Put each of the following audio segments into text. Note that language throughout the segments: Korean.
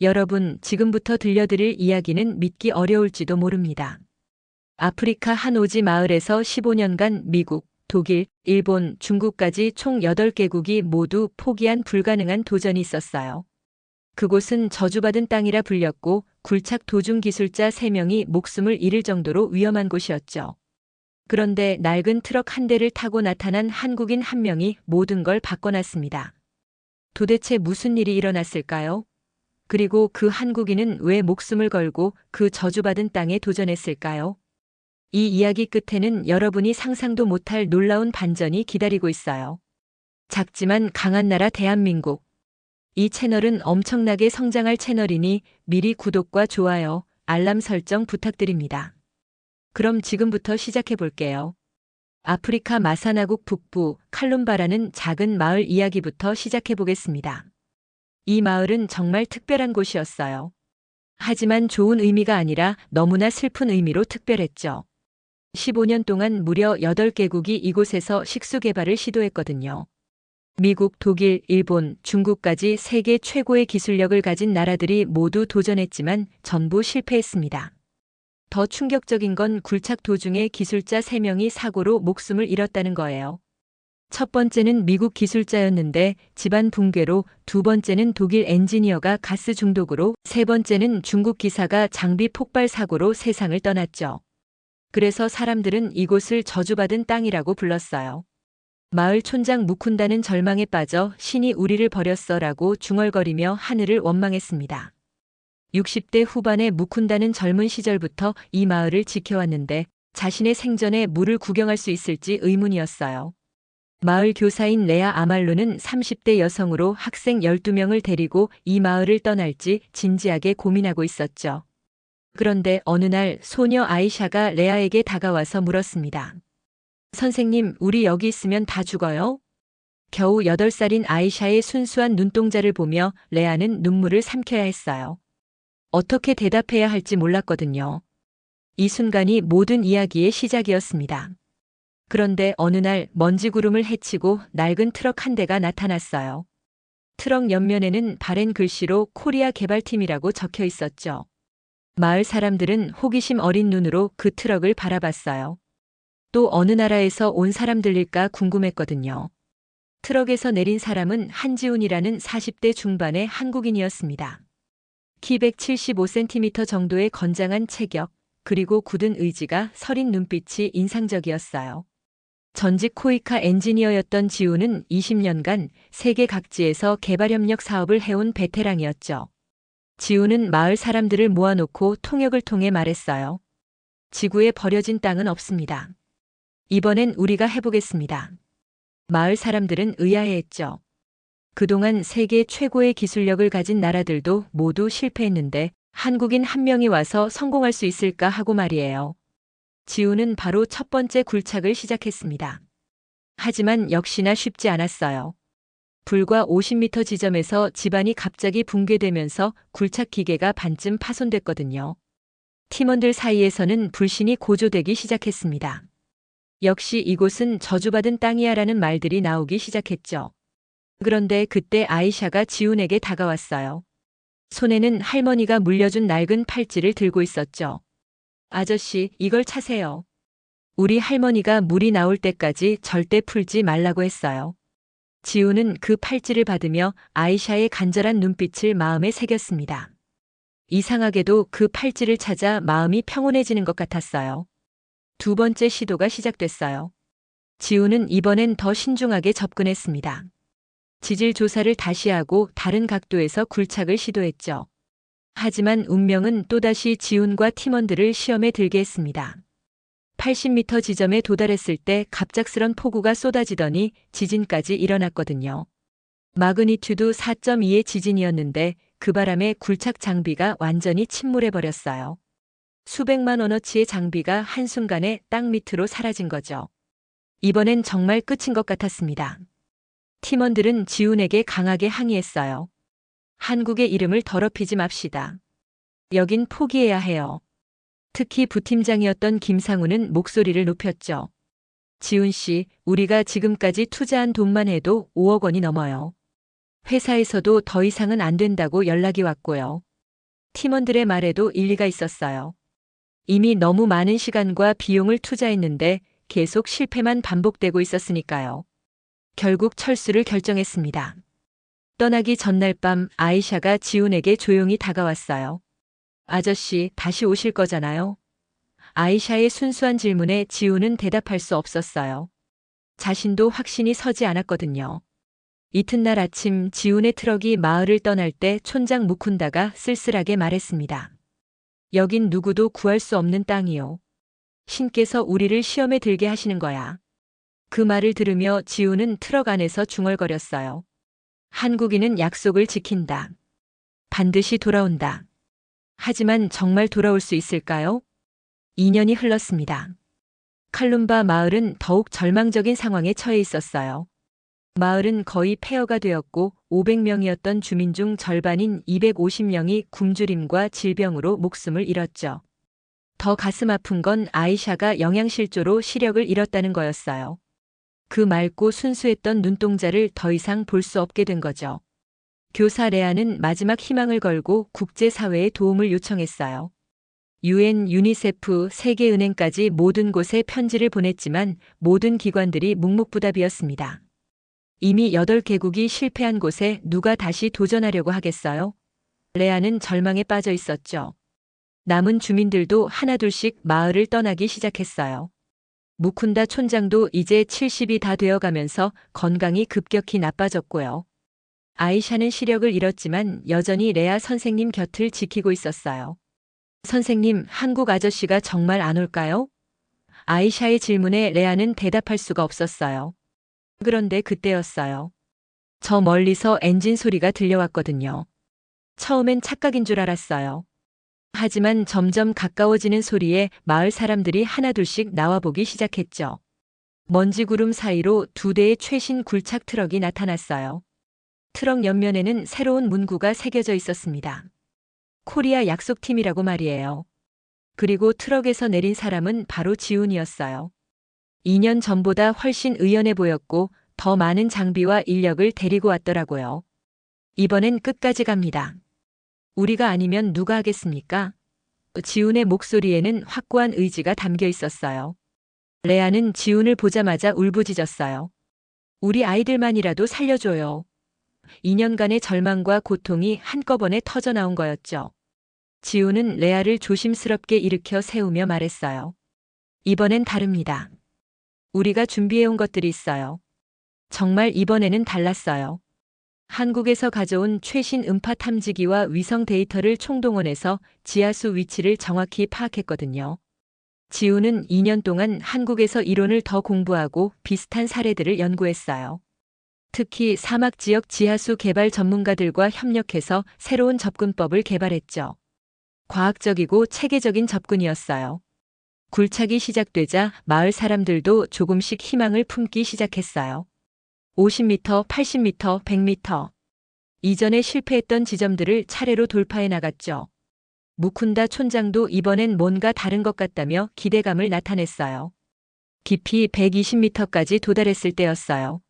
여러분, 지금부터 들려드릴 이야기는 믿기 어려울지도 모릅니다. 아프리카 한 오지 마을에서 15년간 미국, 독일, 일본, 중국까지 총 8개국이 모두 포기한 불가능한 도전이 있었어요. 그곳은 저주받은 땅이라 불렸고 굴착 도중 기술자 3명이 목숨을 잃을 정도로 위험한 곳이었죠. 그런데 낡은 트럭 한 대를 타고 나타난 한국인 한 명이 모든 걸 바꿔놨습니다. 도대체 무슨 일이 일어났을까요? 그리고 그 한국인은 왜 목숨을 걸고 그 저주받은 땅에 도전했을까요? 이 이야기 끝에는 여러분이 상상도 못할 놀라운 반전이 기다리고 있어요. 작지만 강한 나라 대한민국. 이 채널은 엄청나게 성장할 채널이니 미리 구독과 좋아요, 알람 설정 부탁드립니다. 그럼 지금부터 시작해 볼게요. 아프리카 마사나국 북부 칼룸바라는 작은 마을 이야기부터 시작해 보겠습니다. 이 마을은 정말 특별한 곳이었어요. 하지만 좋은 의미가 아니라 너무나 슬픈 의미로 특별했죠. 15년 동안 무려 8개국이 이곳에서 식수 개발을 시도했거든요. 미국, 독일, 일본, 중국까지 세계 최고의 기술력을 가진 나라들이 모두 도전했지만 전부 실패했습니다. 더 충격적인 건 굴착 도중에 기술자 3명이 사고로 목숨을 잃었다는 거예요. 첫 번째는 미국 기술자였는데 집안 붕괴로, 두 번째는 독일 엔지니어가 가스 중독으로, 세 번째는 중국 기사가 장비 폭발 사고로 세상을 떠났죠. 그래서 사람들은 이곳을 저주받은 땅이라고 불렀어요. 마을 촌장 무쿤다는 절망에 빠져 신이 우리를 버렸어라고 중얼거리며 하늘을 원망했습니다. 60대 후반의 무쿤다는 젊은 시절부터 이 마을을 지켜왔는데 자신의 생전에 물을 구경할 수 있을지 의문이었어요. 마을 교사인 레아 아말로는 30대 여성으로 학생 12명을 데리고 이 마을을 떠날지 진지하게 고민하고 있었죠. 그런데 어느 날 소녀 아이샤가 레아에게 다가와서 물었습니다. 선생님, 우리 여기 있으면 다 죽어요? 겨우 8살인 아이샤의 순수한 눈동자를 보며 레아는 눈물을 삼켜야 했어요. 어떻게 대답해야 할지 몰랐거든요. 이 순간이 모든 이야기의 시작이었습니다. 그런데 어느 날 먼지 구름을 헤치고 낡은 트럭 한 대가 나타났어요. 트럭 옆면에는 바랜 글씨로 코리아 개발팀이라고 적혀 있었죠. 마을 사람들은 호기심 어린 눈으로 그 트럭을 바라봤어요. 또 어느 나라에서 온 사람들일까 궁금했거든요. 트럭에서 내린 사람은 한지훈이라는 40대 중반의 한국인이었습니다. 키 175cm 정도의 건장한 체격, 그리고 굳은 의지가 서린 눈빛이 인상적이었어요. 전직 코이카 엔지니어였던 지훈은 20년간 세계 각지에서 개발협력 사업을 해온 베테랑이었죠. 지훈은 마을 사람들을 모아놓고 통역을 통해 말했어요. 지구에 버려진 땅은 없습니다. 이번엔 우리가 해보겠습니다. 마을 사람들은 의아해했죠. 그동안 세계 최고의 기술력을 가진 나라들도 모두 실패했는데 한국인 한 명이 와서 성공할 수 있을까 하고 말이에요. 지훈은 바로 첫 번째 굴착을 시작했습니다. 하지만 역시나 쉽지 않았어요. 불과 50m 지점에서 집안이 갑자기 붕괴되면서 굴착 기계가 반쯤 파손됐거든요. 팀원들 사이에서는 불신이 고조되기 시작했습니다. 역시 이곳은 저주받은 땅이야라는 말들이 나오기 시작했죠. 그런데 그때 아이샤가 지훈에게 다가왔어요. 손에는 할머니가 물려준 낡은 팔찌를 들고 있었죠. 아저씨, 이걸 차세요. 우리 할머니가 물이 나올 때까지 절대 풀지 말라고 했어요. 지훈은 그 팔찌를 받으며 아이샤의 간절한 눈빛을 마음에 새겼습니다. 이상하게도 그 팔찌를 찾아 마음이 평온해지는 것 같았어요. 두 번째 시도가 시작됐어요. 지훈은 이번엔 더 신중하게 접근했습니다. 지질 조사를 다시 하고 다른 각도에서 굴착을 시도했죠. 하지만 운명은 또다시 지훈과 팀원들을 시험에 들게 했습니다. 80m 지점에 도달했을 때 갑작스런 폭우가 쏟아지더니 지진까지 일어났거든요. 마그니튜드 4.2의 지진이었는데 그 바람에 굴착 장비가 완전히 침몰해버렸어요. 수백만 원어치의 장비가 한순간에 땅 밑으로 사라진 거죠. 이번엔 정말 끝인 것 같았습니다. 팀원들은 지훈에게 강하게 항의했어요. 한국의 이름을 더럽히지 맙시다. 여긴 포기해야 해요. 특히 부팀장이었던 김상우는 목소리를 높였죠. 지훈 씨, 우리가 지금까지 투자한 돈만 해도 5억 원이 넘어요. 회사에서도 더 이상은 안 된다고 연락이 왔고요. 팀원들의 말에도 일리가 있었어요. 이미 너무 많은 시간과 비용을 투자했는데 계속 실패만 반복되고 있었으니까요. 결국 철수를 결정했습니다. 떠나기 전날 밤 아이샤가 지훈에게 조용히 다가왔어요. 아저씨, 다시 오실 거잖아요? 아이샤의 순수한 질문에 지훈은 대답할 수 없었어요. 자신도 확신이 서지 않았거든요. 이튿날 아침 지훈의 트럭이 마을을 떠날 때 촌장 무쿤다가 쓸쓸하게 말했습니다. 여긴 누구도 구할 수 없는 땅이요. 신께서 우리를 시험에 들게 하시는 거야. 그 말을 들으며 지훈은 트럭 안에서 중얼거렸어요. 한국인은 약속을 지킨다. 반드시 돌아온다. 하지만 정말 돌아올 수 있을까요? 2년이 흘렀습니다. 칼룸바 마을은 더욱 절망적인 상황에 처해 있었어요. 마을은 거의 폐허가 되었고 500명이었던 주민 중 절반인 250명이 굶주림과 질병으로 목숨을 잃었죠. 더 가슴 아픈 건 아이샤가 영양실조로 시력을 잃었다는 거였어요. 그 맑고 순수했던 눈동자를 더 이상 볼 수 없게 된 거죠. 교사 레아는 마지막 희망을 걸고 국제사회에 도움을 요청했어요. UN, 유니세프, 세계은행까지 모든 곳에 편지를 보냈지만 모든 기관들이 묵묵부답이었습니다. 이미 8개국이 실패한 곳에 누가 다시 도전하려고 하겠어요? 레아는 절망에 빠져 있었죠. 남은 주민들도 하나둘씩 마을을 떠나기 시작했어요. 무쿤다 촌장도 이제 70이 다 되어가면서 건강이 급격히 나빠졌고요. 아이샤는 시력을 잃었지만 여전히 레아 선생님 곁을 지키고 있었어요. 선생님, 한국 아저씨가 정말 안 올까요? 아이샤의 질문에 레아는 대답할 수가 없었어요. 그런데 그때였어요. 저 멀리서 엔진 소리가 들려왔거든요. 처음엔 착각인 줄 알았어요. 하지만 점점 가까워지는 소리에 마을 사람들이 하나둘씩 나와보기 시작했죠. 먼지 구름 사이로 2대의 최신 굴착 트럭이 나타났어요. 트럭 옆면에는 새로운 문구가 새겨져 있었습니다. 코리아 약속팀이라고 말이에요. 그리고 트럭에서 내린 사람은 바로 지훈이었어요. 2년 전보다 훨씬 의연해 보였고 더 많은 장비와 인력을 데리고 왔더라고요. 이번엔 끝까지 갑니다. 우리가 아니면 누가 하겠습니까? 지훈의 목소리에는 확고한 의지가 담겨 있었어요. 레아는 지훈을 보자마자 울부짖었어요. 우리 아이들만이라도 살려줘요. 2년간의 절망과 고통이 한꺼번에 터져나온 거였죠. 지훈은 레아를 조심스럽게 일으켜 세우며 말했어요. 이번엔 다릅니다. 우리가 준비해온 것들이 있어요. 정말 이번에는 달랐어요. 한국에서 가져온 최신 음파 탐지기와 위성 데이터를 총동원해서 지하수 위치를 정확히 파악했거든요. 지훈은 2년 동안 한국에서 이론을 더 공부하고 비슷한 사례들을 연구했어요. 특히 사막 지역 지하수 개발 전문가들과 협력해서 새로운 접근법을 개발했죠. 과학적이고 체계적인 접근이었어요. 굴착이 시작되자 마을 사람들도 조금씩 희망을 품기 시작했어요. 50m, 80m, 100m. 이전에 실패했던 지점들을 차례로 돌파해 나갔죠. 무쿤다 촌장도 이번엔 뭔가 다른 것 같다며 기대감을 나타냈어요. 깊이 120m까지 도달했을 때였어요.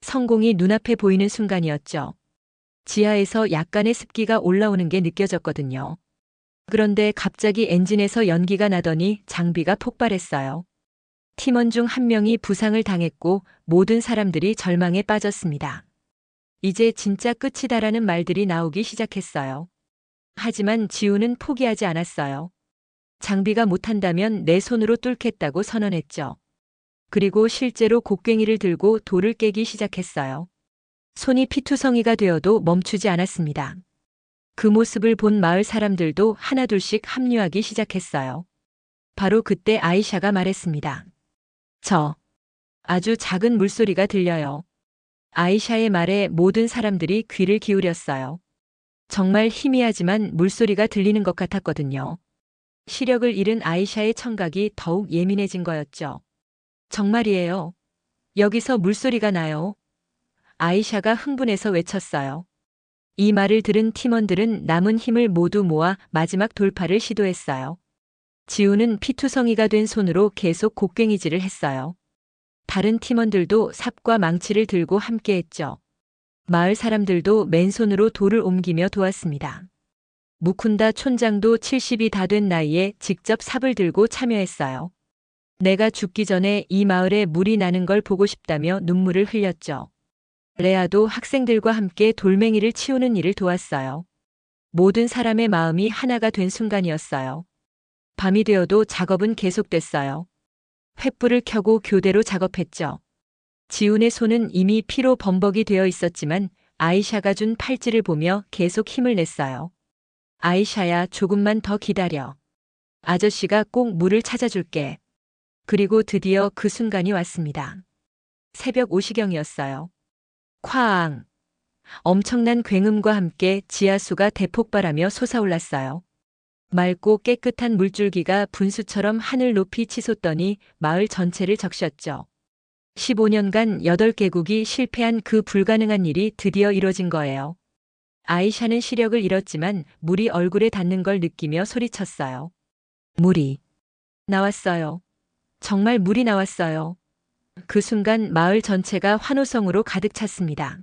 성공이 눈앞에 보이는 순간이었죠. 지하에서 약간의 습기가 올라오는 게 느껴졌거든요. 그런데 갑자기 엔진에서 연기가 나더니 장비가 폭발했어요. 팀원 중 한 명이 부상을 당했고 모든 사람들이 절망에 빠졌습니다. 이제 진짜 끝이다라는 말들이 나오기 시작했어요. 하지만 지훈은 포기하지 않았어요. 장비가 못한다면 내 손으로 뚫겠다고 선언했죠. 그리고 실제로 곡괭이를 들고 돌을 깨기 시작했어요. 손이 피투성이가 되어도 멈추지 않았습니다. 그 모습을 본 마을 사람들도 하나둘씩 합류하기 시작했어요. 바로 그때 아이샤가 말했습니다. 아주 작은 물소리가 들려요. 아이샤의 말에 모든 사람들이 귀를 기울였어요. 정말 희미하지만 물소리가 들리는 것 같았거든요. 시력을 잃은 아이샤의 청각이 더욱 예민해진 거였죠. 정말이에요. 여기서 물소리가 나요. 아이샤가 흥분해서 외쳤어요. 이 말을 들은 팀원들은 남은 힘을 모두 모아 마지막 돌파를 시도했어요. 지훈은 피투성이가 된 손으로 계속 곡괭이질을 했어요. 다른 팀원들도 삽과 망치를 들고 함께했죠. 마을 사람들도 맨손으로 돌을 옮기며 도왔습니다. 무쿤다 촌장도 70이 다 된 나이에 직접 삽을 들고 참여했어요. 내가 죽기 전에 이 마을에 물이 나는 걸 보고 싶다며 눈물을 흘렸죠. 레아도 학생들과 함께 돌멩이를 치우는 일을 도왔어요. 모든 사람의 마음이 하나가 된 순간이었어요. 밤이 되어도 작업은 계속됐어요. 횃불을 켜고 교대로 작업했죠. 지훈의 손은 이미 피로 범벅이 되어 있었지만 아이샤가 준 팔찌를 보며 계속 힘을 냈어요. 아이샤야, 조금만 더 기다려. 아저씨가 꼭 물을 찾아줄게. 그리고 드디어 그 순간이 왔습니다. 새벽 5시경이었어요. 쾅! 엄청난 굉음과 함께 지하수가 대폭발하며 솟아올랐어요. 맑고 깨끗한 물줄기가 분수처럼 하늘 높이 치솟더니 마을 전체를 적셨죠. 15년간 8개국이 실패한 그 불가능한 일이 드디어 이뤄진 거예요. 아이샤는 시력을 잃었지만 물이 얼굴에 닿는 걸 느끼며 소리쳤어요. 물이 나왔어요. 정말 물이 나왔어요. 그 순간 마을 전체가 환호성으로 가득 찼습니다.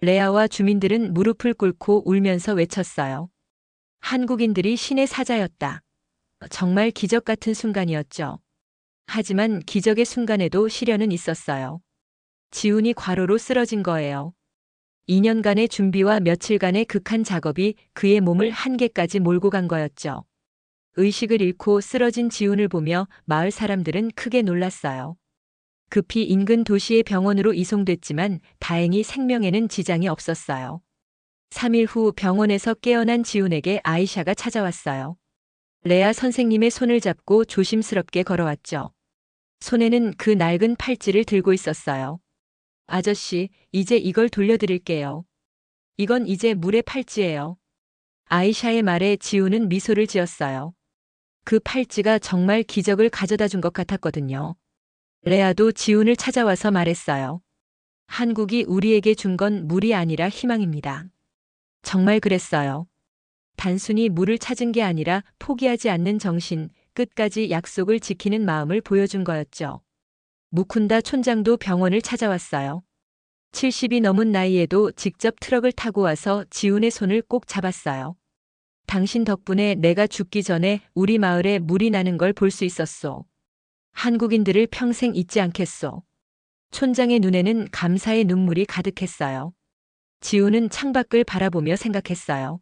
레아와 주민들은 무릎을 꿇고 울면서 외쳤어요. 한국인들이 신의 사자였다. 정말 기적 같은 순간이었죠. 하지만 기적의 순간에도 시련은 있었어요. 지훈이 과로로 쓰러진 거예요. 2년간의 준비와 며칠간의 극한 작업이 그의 몸을 한계까지 몰고 간 거였죠. 의식을 잃고 쓰러진 지훈을 보며 마을 사람들은 크게 놀랐어요. 급히 인근 도시의 병원으로 이송됐지만 다행히 생명에는 지장이 없었어요. 3일 후 병원에서 깨어난 지훈에게 아이샤가 찾아왔어요. 레아 선생님의 손을 잡고 조심스럽게 걸어왔죠. 손에는 그 낡은 팔찌를 들고 있었어요. 아저씨, 이제 이걸 돌려드릴게요. 이건 이제 물의 팔찌예요. 아이샤의 말에 지훈은 미소를 지었어요. 그 팔찌가 정말 기적을 가져다 준 것 같았거든요. 레아도 지훈을 찾아와서 말했어요. 한국이 우리에게 준 건 물이 아니라 희망입니다. 정말 그랬어요. 단순히 물을 찾은 게 아니라 포기하지 않는 정신, 끝까지 약속을 지키는 마음을 보여준 거였죠. 무쿤다 촌장도 병원을 찾아왔어요. 70이 넘은 나이에도 직접 트럭을 타고 와서 지훈의 손을 꼭 잡았어요. 당신 덕분에 내가 죽기 전에 우리 마을에 물이 나는 걸 볼 수 있었소. 한국인들을 평생 잊지 않겠소. 촌장의 눈에는 감사의 눈물이 가득했어요. 지훈은 창밖을 바라보며 생각했어요.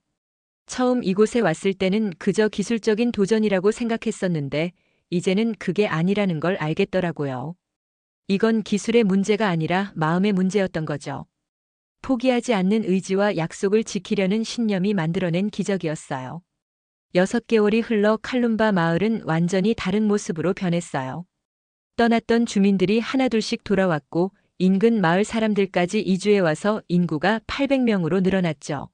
처음 이곳에 왔을 때는 그저 기술적인 도전이라고 생각했었는데 이제는 그게 아니라는 걸 알겠더라고요. 이건 기술의 문제가 아니라 마음의 문제였던 거죠. 포기하지 않는 의지와 약속을 지키려는 신념이 만들어낸 기적이었어요. 6개월이 흘러 칼룸바 마을은 완전히 다른 모습으로 변했어요. 떠났던 주민들이 하나둘씩 돌아왔고 인근 마을 사람들까지 이주해 와서 인구가 800명으로 늘어났죠.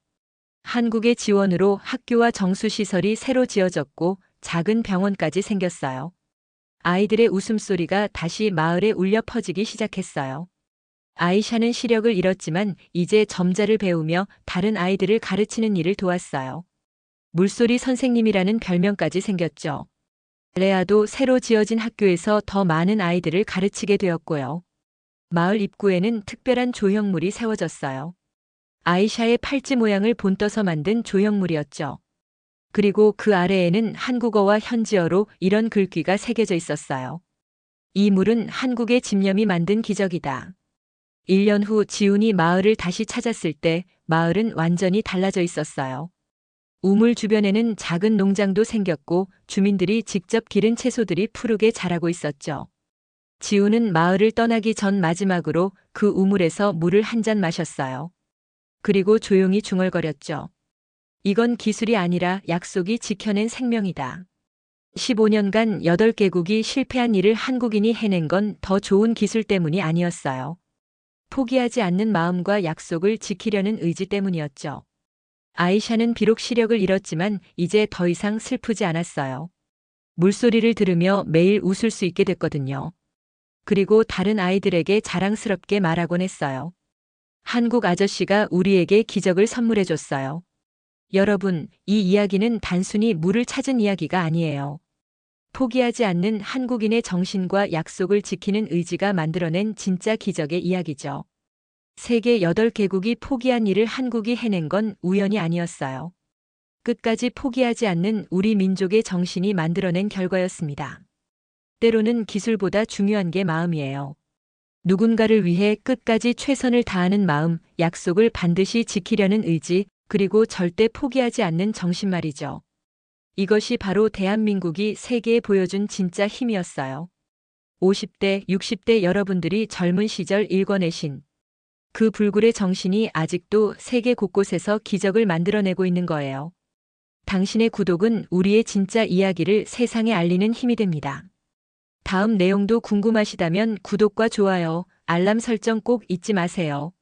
한국의 지원으로 학교와 정수시설이 새로 지어졌고 작은 병원까지 생겼어요. 아이들의 웃음소리가 다시 마을에 울려 퍼지기 시작했어요. 아이샤는 시력을 잃었지만 이제 점자를 배우며 다른 아이들을 가르치는 일을 도왔어요. 물소리 선생님이라는 별명까지 생겼죠. 레아도 새로 지어진 학교에서 더 많은 아이들을 가르치게 되었고요. 마을 입구에는 특별한 조형물이 세워졌어요. 아이샤의 팔찌 모양을 본떠서 만든 조형물이었죠. 그리고 그 아래에는 한국어와 현지어로 이런 글귀가 새겨져 있었어요. 이 물은 한국의 집념이 만든 기적이다. 1년 후 지훈이 마을을 다시 찾았을 때 마을은 완전히 달라져 있었어요. 우물 주변에는 작은 농장도 생겼고 주민들이 직접 기른 채소들이 푸르게 자라고 있었죠. 지훈은 마을을 떠나기 전 마지막으로 그 우물에서 물을 한 잔 마셨어요. 그리고 조용히 중얼거렸죠. 이건 기술이 아니라 약속이 지켜낸 생명이다. 15년간 8개국이 실패한 일을 한국인이 해낸 건 더 좋은 기술 때문이 아니었어요. 포기하지 않는 마음과 약속을 지키려는 의지 때문이었죠. 아이샤는 비록 시력을 잃었지만 이제 더 이상 슬프지 않았어요. 물소리를 들으며 매일 웃을 수 있게 됐거든요. 그리고 다른 아이들에게 자랑스럽게 말하곤 했어요. 한국 아저씨가 우리에게 기적을 선물해 줬어요. 여러분, 이 이야기는 단순히 물을 찾은 이야기가 아니에요. 포기하지 않는 한국인의 정신과 약속을 지키는 의지가 만들어낸 진짜 기적의 이야기죠. 세계 8개국이 포기한 일을 한국이 해낸 건 우연이 아니었어요. 끝까지 포기하지 않는 우리 민족의 정신이 만들어낸 결과였습니다. 때로는 기술보다 중요한 게 마음이에요. 누군가를 위해 끝까지 최선을 다하는 마음, 약속을 반드시 지키려는 의지, 그리고 절대 포기하지 않는 정신 말이죠. 이것이 바로 대한민국이 세계에 보여준 진짜 힘이었어요. 50대, 60대 여러분들이 젊은 시절 일궈내신 그 불굴의 정신이 아직도 세계 곳곳에서 기적을 만들어내고 있는 거예요. 당신의 구독은 우리의 진짜 이야기를 세상에 알리는 힘이 됩니다. 다음 내용도 궁금하시다면 구독과 좋아요, 알람 설정 꼭 잊지 마세요.